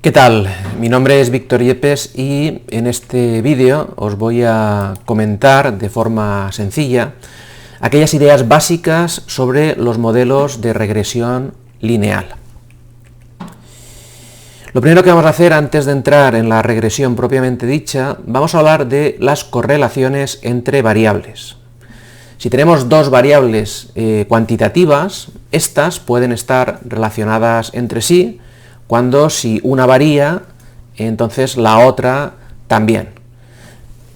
¿Qué tal? Mi nombre es Víctor Yepes y en este vídeo os voy a comentar de forma sencilla aquellas ideas básicas sobre los modelos de regresión lineal. Lo primero que vamos a hacer antes de entrar en la regresión propiamente dicha, vamos a hablar de las correlaciones entre variables. Si tenemos dos variables cuantitativas, estas pueden estar relacionadas entre sí, cuando si una varía, entonces la otra también.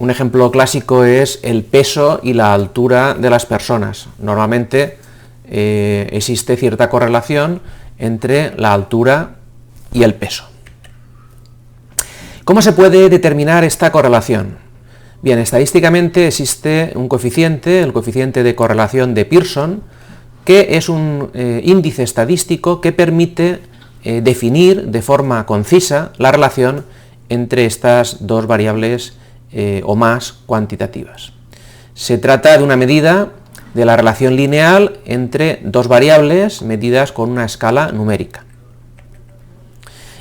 Un ejemplo clásico es el peso y la altura de las personas. Normalmente existe cierta correlación entre la altura y el peso. ¿Cómo se puede determinar esta correlación? Bien, estadísticamente existe un coeficiente, el coeficiente de correlación de Pearson, que es un índice estadístico que permite definir de forma concisa la relación entre estas dos variables o más cuantitativas. Se trata de una medida de la relación lineal entre dos variables medidas con una escala numérica.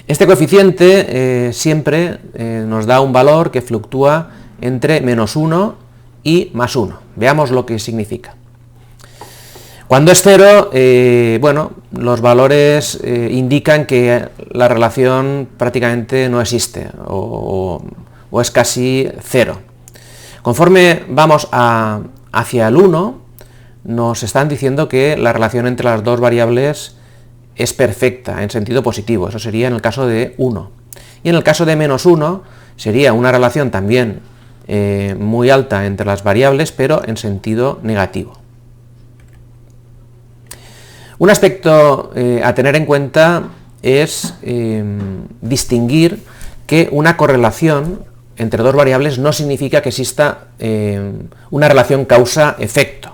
Este coeficiente siempre nos da un valor que fluctúa entre -1 y +1. Veamos lo que significa. Cuando es 0, los valores indican que la relación prácticamente no existe o es casi 0. Conforme vamos hacia el 1, nos están diciendo que la relación entre las dos variables es perfecta, en sentido positivo. Eso sería en el caso de 1. Y en el caso de -1 sería una relación también muy alta entre las variables, pero en sentido negativo. Un aspecto a tener en cuenta es distinguir que una correlación entre dos variables no significa que exista una relación causa-efecto.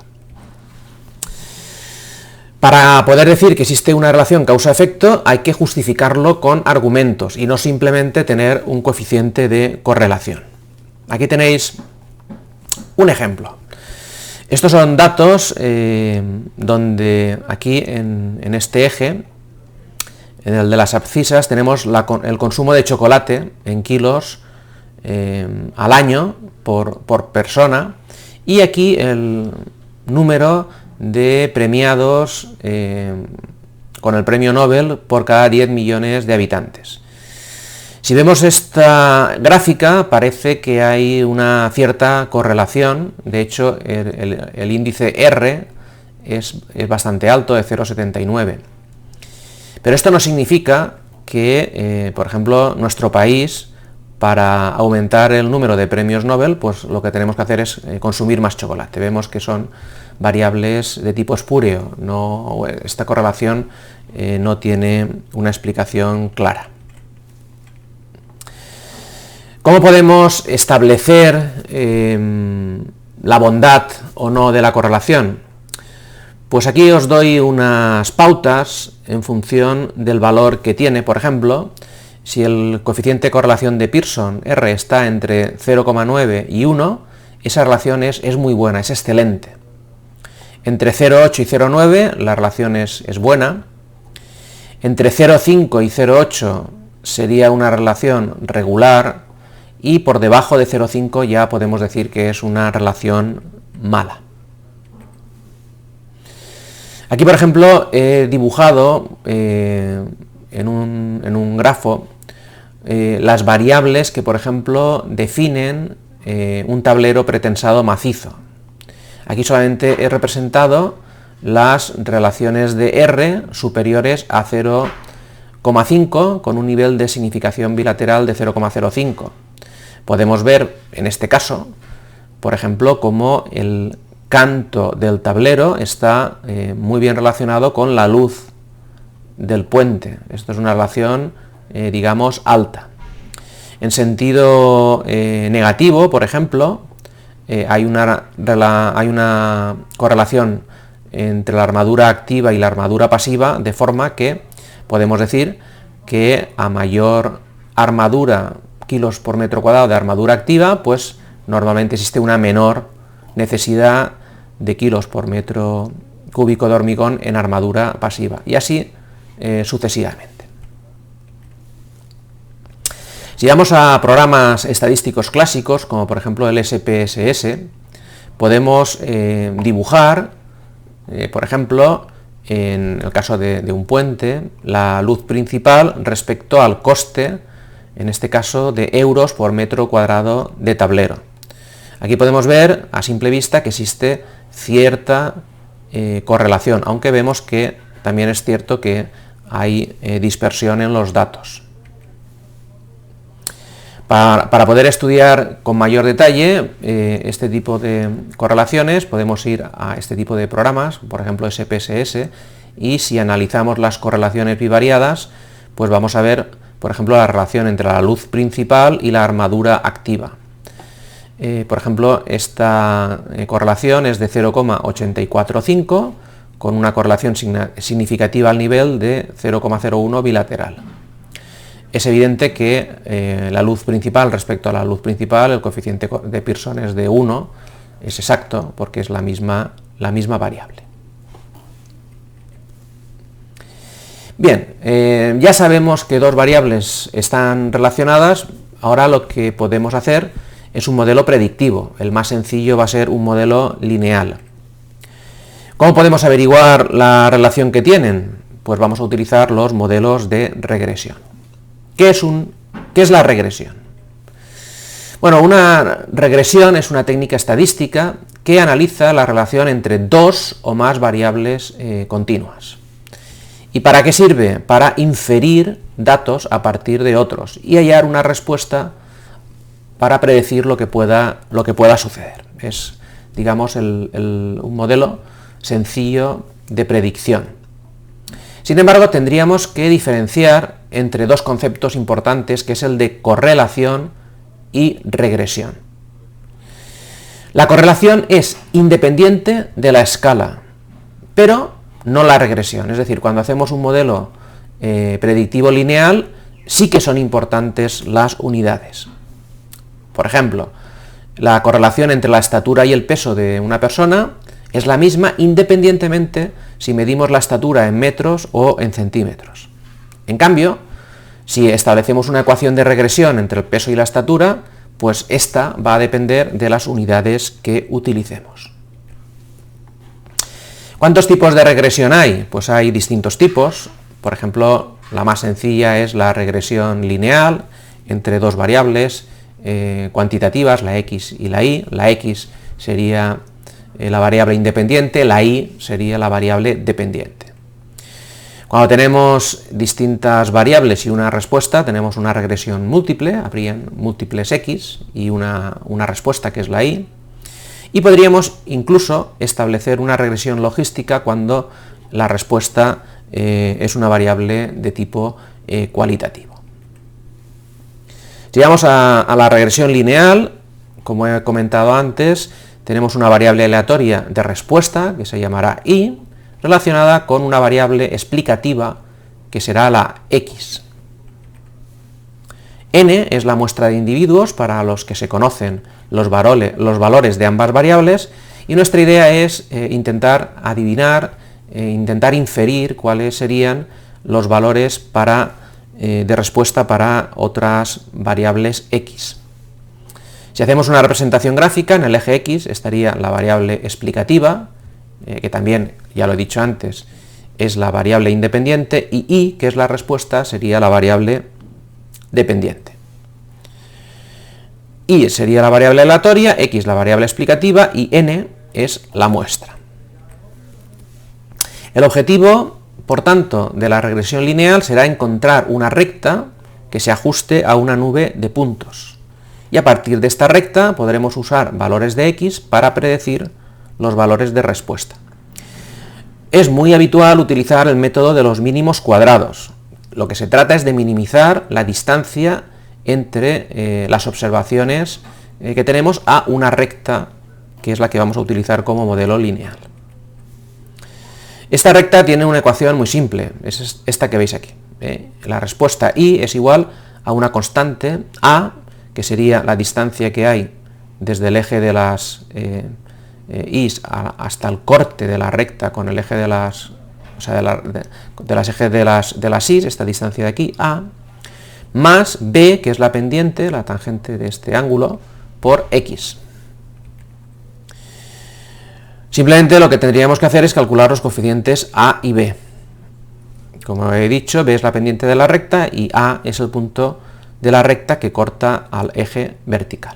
Para poder decir que existe una relación causa-efecto hay que justificarlo con argumentos y no simplemente tener un coeficiente de correlación. Aquí tenéis un ejemplo. Estos son datos donde aquí en este eje, en el de las abscisas, tenemos el consumo de chocolate en kilos al año por persona, y aquí el número de premiados con el premio Nobel por cada 10 millones de habitantes. Si vemos esta gráfica, parece que hay una cierta correlación. De hecho, el índice R es bastante alto, de 0,79. Pero esto no significa que, por ejemplo, nuestro país, para aumentar el número de premios Nobel, pues lo que tenemos que hacer es consumir más chocolate. Vemos que son variables de tipo espúreo. Esta correlación no tiene una explicación clara. ¿Cómo podemos establecer la bondad o no de la correlación? Pues aquí os doy unas pautas en función del valor que tiene. Por ejemplo, si el coeficiente de correlación de Pearson, R, está entre 0,9 y 1, esa relación es muy buena, es excelente. Entre 0,8 y 0,9 la relación es buena. Entre 0,5 y 0,8 sería una relación regular. Y por debajo de 0,5 ya podemos decir que es una relación mala. Aquí, por ejemplo, he dibujado en un grafo las variables que, por ejemplo, definen un tablero pretensado macizo. Aquí solamente he representado las relaciones de R superiores a 0,5 con un nivel de significación bilateral de 0,05. Podemos ver, en este caso, por ejemplo, cómo el canto del tablero está muy bien relacionado con la luz del puente. Esto es una relación, digamos, alta. En sentido negativo, por ejemplo, hay una correlación entre la armadura activa y la armadura pasiva, de forma que podemos decir que a mayor armadura, kilos por metro cuadrado de armadura activa, pues normalmente existe una menor necesidad de kilos por metro cúbico de hormigón en armadura pasiva, y así sucesivamente. Si vamos a programas estadísticos clásicos, como por ejemplo el SPSS, podemos dibujar, por ejemplo, en el caso de un puente, la luz principal respecto al coste, en este caso de euros por metro cuadrado de tablero. Aquí podemos ver a simple vista que existe cierta correlación, aunque vemos que también es cierto que hay dispersión en los datos. Para poder estudiar con mayor detalle este tipo de correlaciones, podemos ir a este tipo de programas, por ejemplo SPSS, y si analizamos las correlaciones bivariadas, pues vamos a ver, por ejemplo, la relación entre la luz principal y la armadura activa. Por ejemplo, esta correlación es de 0,845, con una correlación significativa al nivel de 0,01 bilateral. Es evidente que la luz principal respecto a la luz principal, el coeficiente de Pearson es de 1, es exacto, porque es la misma variable. Bien, ya sabemos que dos variables están relacionadas, ahora lo que podemos hacer es un modelo predictivo. El más sencillo va a ser un modelo lineal. ¿Cómo podemos averiguar la relación que tienen? Pues vamos a utilizar los modelos de regresión. ¿Qué es la regresión? Bueno, una regresión es una técnica estadística que analiza la relación entre dos o más variables continuas. ¿Y para qué sirve? Para inferir datos a partir de otros y hallar una respuesta para predecir lo que pueda suceder. Es, digamos, un modelo sencillo de predicción. Sin embargo, tendríamos que diferenciar entre dos conceptos importantes, que es el de correlación y regresión. La correlación es independiente de la escala, pero no la regresión. Es decir, cuando hacemos un modelo predictivo lineal, sí que son importantes las unidades. Por ejemplo, la correlación entre la estatura y el peso de una persona es la misma independientemente si medimos la estatura en metros o en centímetros. En cambio, si establecemos una ecuación de regresión entre el peso y la estatura, pues esta va a depender de las unidades que utilicemos. ¿Cuántos tipos de regresión hay? Pues hay distintos tipos. Por ejemplo, la más sencilla es la regresión lineal entre dos variables cuantitativas, la x y la y. La x sería la variable independiente, la y sería la variable dependiente. Cuando tenemos distintas variables y una respuesta, tenemos una regresión múltiple, habrían múltiples x y una respuesta que es la y. Y podríamos incluso establecer una regresión logística cuando la respuesta es una variable de tipo cualitativo. Si vamos a la regresión lineal, como he comentado antes, tenemos una variable aleatoria de respuesta, que se llamará y, relacionada con una variable explicativa, que será la x. N es la muestra de individuos para los que se conocen los valores de ambas variables, y nuestra idea es intentar adivinar, intentar inferir cuáles serían los valores de respuesta para otras variables x. Si hacemos una representación gráfica, en el eje x estaría la variable explicativa, que también, ya lo he dicho antes, es la variable independiente, y y, que es la respuesta, sería la variable dependiente. Y sería la variable aleatoria, x la variable explicativa y n es la muestra. El objetivo, por tanto, de la regresión lineal será encontrar una recta que se ajuste a una nube de puntos. Y a partir de esta recta podremos usar valores de x para predecir los valores de respuesta. Es muy habitual utilizar el método de los mínimos cuadrados. Lo que se trata es de minimizar la distancia entre las observaciones que tenemos a una recta, que es la que vamos a utilizar como modelo lineal. Esta recta tiene una ecuación muy simple, es esta que veis aquí. La respuesta y es igual a una constante a, que sería la distancia que hay desde el eje de las is hasta el corte de la recta con el eje de las, o sea, de las ejes de las is, esta distancia de aquí, a, más b, que es la pendiente, la tangente de este ángulo, por x. Simplemente lo que tendríamos que hacer es calcular los coeficientes a y b. Como he dicho, b es la pendiente de la recta y a es el punto de la recta que corta al eje vertical.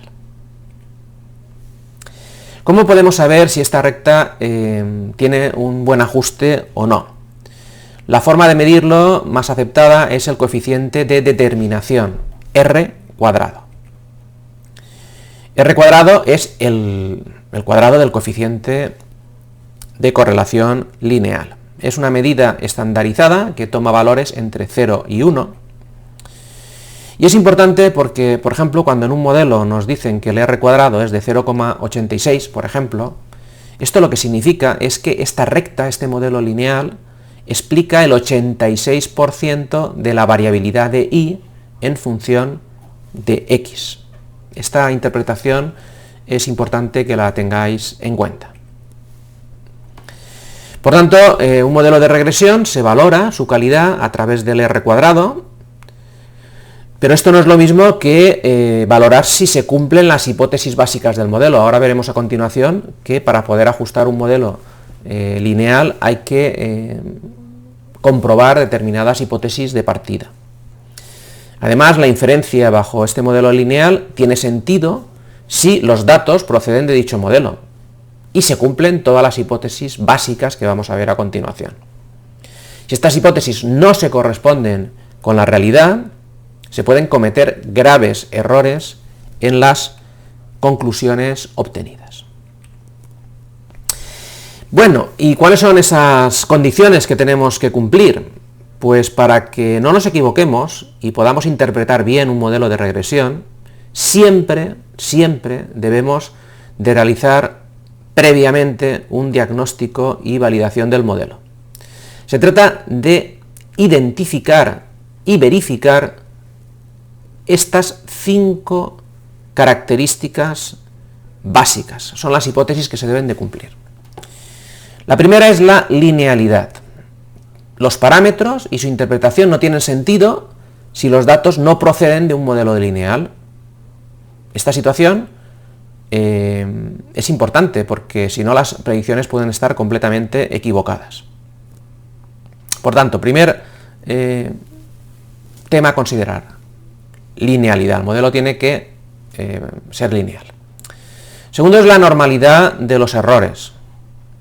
¿Cómo podemos saber si esta recta tiene un buen ajuste o no? La forma de medirlo más aceptada es el coeficiente de determinación, r cuadrado. R cuadrado es el cuadrado del coeficiente de correlación lineal. Es una medida estandarizada que toma valores entre 0 y 1. Y es importante porque, por ejemplo, cuando en un modelo nos dicen que el r cuadrado es de 0,86, por ejemplo, esto lo que significa es que esta recta, este modelo lineal, explica el 86% de la variabilidad de y en función de x. Esta interpretación es importante que la tengáis en cuenta. Por tanto, un modelo de regresión se valora su calidad a través del r cuadrado, pero esto no es lo mismo que valorar si se cumplen las hipótesis básicas del modelo. Ahora veremos a continuación que para poder ajustar un modelo lineal hay que comprobar determinadas hipótesis de partida. Además, la inferencia bajo este modelo lineal tiene sentido si los datos proceden de dicho modelo y se cumplen todas las hipótesis básicas que vamos a ver a continuación. Si estas hipótesis no se corresponden con la realidad, se pueden cometer graves errores en las conclusiones obtenidas. Bueno, ¿y cuáles son esas condiciones que tenemos que cumplir? Pues para que no nos equivoquemos y podamos interpretar bien un modelo de regresión, siempre debemos de realizar previamente un diagnóstico y validación del modelo. Se trata de identificar y verificar estas 5 características básicas. Son las hipótesis que se deben de cumplir. La primera es la linealidad. Los parámetros y su interpretación no tienen sentido si los datos no proceden de un modelo lineal. Esta situación es importante porque si no las predicciones pueden estar completamente equivocadas. Por tanto, primer tema a considerar, linealidad. El modelo tiene que ser lineal. Segundo es la normalidad de los errores.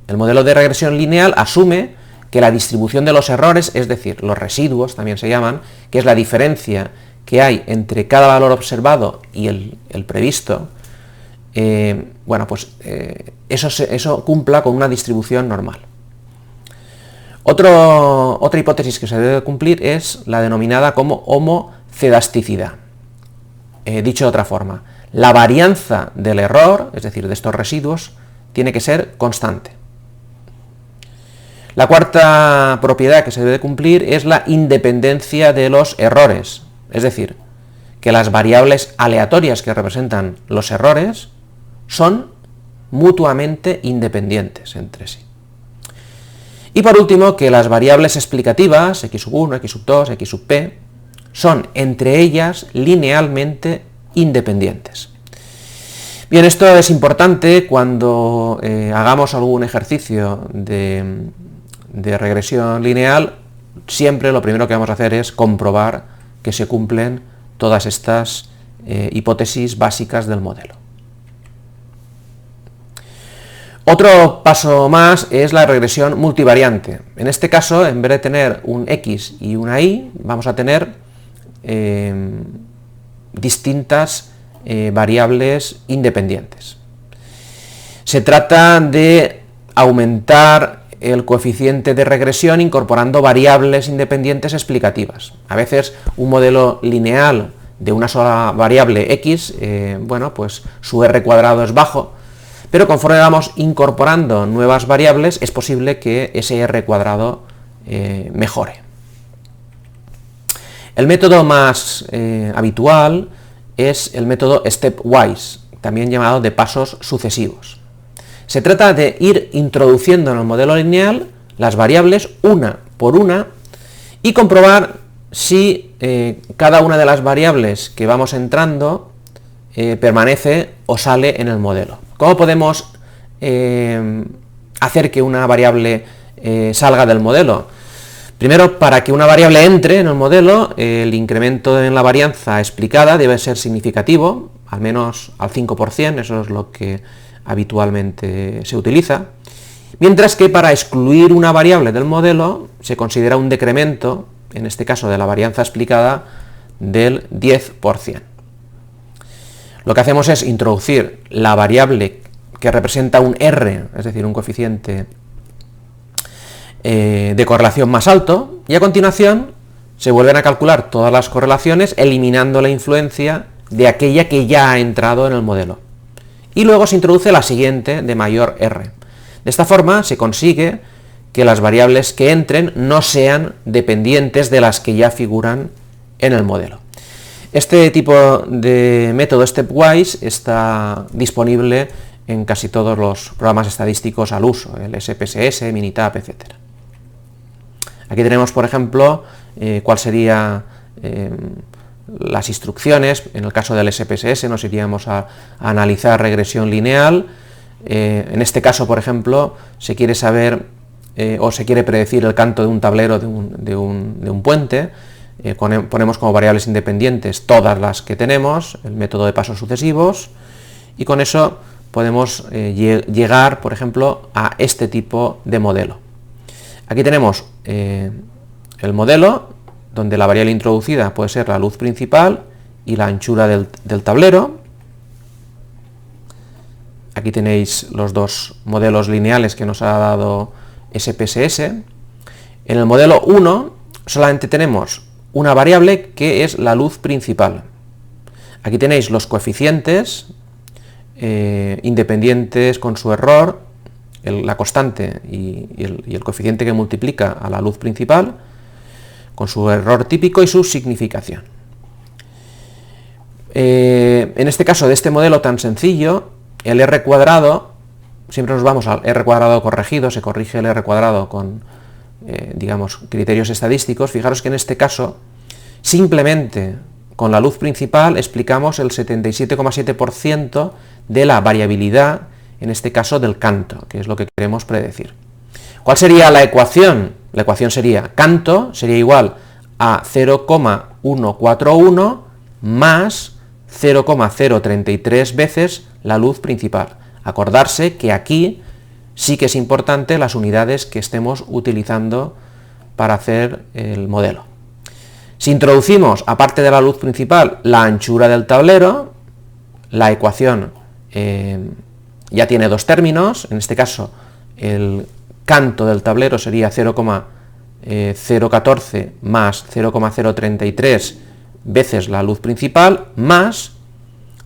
El modelo de regresión lineal asume que la distribución de los errores, es decir, los residuos también se llaman, que es la diferencia que hay entre cada valor observado y el previsto, eso cumpla con una distribución normal. Otra hipótesis que se debe cumplir es la denominada como homocedasticidad. Dicho de otra forma, la varianza del error, es decir, de estos residuos, tiene que ser constante. La cuarta propiedad que se debe cumplir es la independencia de los errores, es decir, que las variables aleatorias que representan los errores son mutuamente independientes entre sí. Y por último, que las variables explicativas, x1, x2, x_p, son entre ellas linealmente independientes. Bien, esto es importante cuando hagamos algún ejercicio de regresión lineal. Siempre lo primero que vamos a hacer es comprobar que se cumplen todas estas hipótesis básicas del modelo. Otro paso más es la regresión multivariante. En este caso, en vez de tener un x y una y, vamos a tener distintas variables independientes. Se trata de aumentar el coeficiente de regresión incorporando variables independientes explicativas. A veces un modelo lineal de una sola variable x, pues su r cuadrado es bajo, pero conforme vamos incorporando nuevas variables es posible que ese r cuadrado mejore. El método más habitual es el método stepwise, también llamado de pasos sucesivos. Se trata de ir introduciendo en el modelo lineal las variables una por una y comprobar si cada una de las variables que vamos entrando permanece o sale en el modelo. ¿Cómo podemos hacer que una variable salga del modelo? Primero, para que una variable entre en el modelo, el incremento en la varianza explicada debe ser significativo, al menos al 5%, eso es lo que habitualmente se utiliza, mientras que para excluir una variable del modelo se considera un decremento, en este caso de la varianza explicada, del 10%. Lo que hacemos es introducir la variable que representa un R, es decir, un coeficiente de correlación más alto, y a continuación se vuelven a calcular todas las correlaciones eliminando la influencia de aquella que ya ha entrado en el modelo. Y luego se introduce la siguiente de mayor R. De esta forma se consigue que las variables que entren no sean dependientes de las que ya figuran en el modelo. Este tipo de método stepwise está disponible en casi todos los programas estadísticos al uso, el SPSS, Minitab, etc. Aquí tenemos, por ejemplo, cuál sería las instrucciones. En el caso del SPSS nos iríamos a analizar regresión lineal. En este caso, por ejemplo, se quiere saber o se quiere predecir el canto de un tablero de un puente. Ponemos como variables independientes todas las que tenemos, el método de pasos sucesivos, y con eso podemos llegar, por ejemplo, a este tipo de modelo. Aquí tenemos el modelo, donde la variable introducida puede ser la luz principal y la anchura del tablero. Aquí tenéis los dos modelos lineales que nos ha dado SPSS. En el modelo 1 solamente tenemos una variable que es la luz principal. Aquí tenéis los coeficientes independientes con su error, la constante y el coeficiente que multiplica a la luz principal, con su error típico y su significación. En este caso de este modelo tan sencillo, el R cuadrado, siempre nos vamos al R cuadrado corregido, se corrige el R cuadrado con, digamos, criterios estadísticos. Fijaros que en este caso, simplemente con la luz principal explicamos el 77,7% de la variabilidad, en este caso del canto, que es lo que queremos predecir. ¿Cuál sería la ecuación? La ecuación sería canto sería igual a 0,141 más 0,033 veces la luz principal. Acordarse que aquí sí que es importante las unidades que estemos utilizando para hacer el modelo. Si introducimos, aparte de la luz principal, la anchura del tablero, la ecuación ya tiene dos términos. En este caso, el canto del tablero sería 0,014 más 0,033 veces la luz principal, más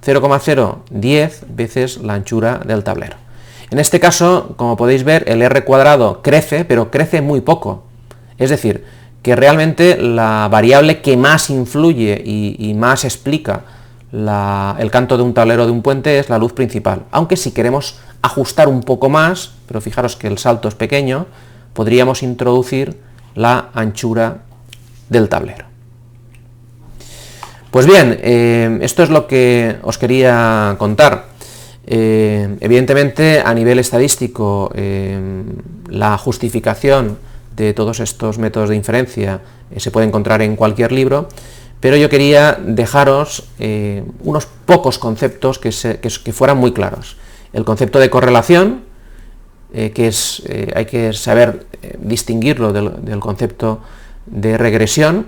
0,010 veces la anchura del tablero. En este caso, como podéis ver, el R cuadrado crece, pero crece muy poco. Es decir, que realmente la variable que más influye y más explica el canto de un tablero de un puente es la luz principal. Aunque si queremos ajustar un poco más, pero fijaros que el salto es pequeño, podríamos introducir la anchura del tablero. Pues bien, esto es lo que os quería contar. Evidentemente, a nivel estadístico, la justificación de todos estos métodos de inferencia se puede encontrar en cualquier libro, pero yo quería dejaros unos pocos conceptos que fueran muy claros. El concepto de correlación, hay que saber distinguirlo del concepto de regresión,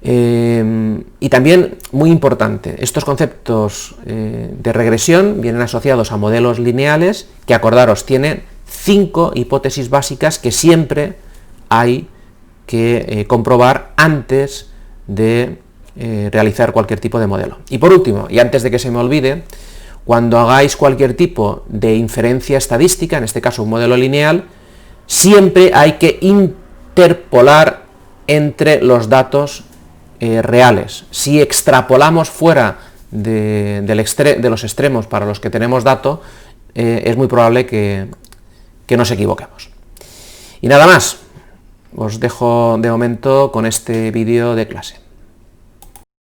y también, muy importante, estos conceptos de regresión vienen asociados a modelos lineales que, acordaros, tienen 5 hipótesis básicas que siempre hay que comprobar antes de realizar cualquier tipo de modelo. Y por último, y antes de que se me olvide, cuando hagáis cualquier tipo de inferencia estadística, en este caso un modelo lineal, siempre hay que interpolar entre los datos reales. Si extrapolamos fuera de los extremos para los que tenemos dato, es muy probable que nos equivoquemos. Y nada más. os dejo de momento con este vídeo de clase.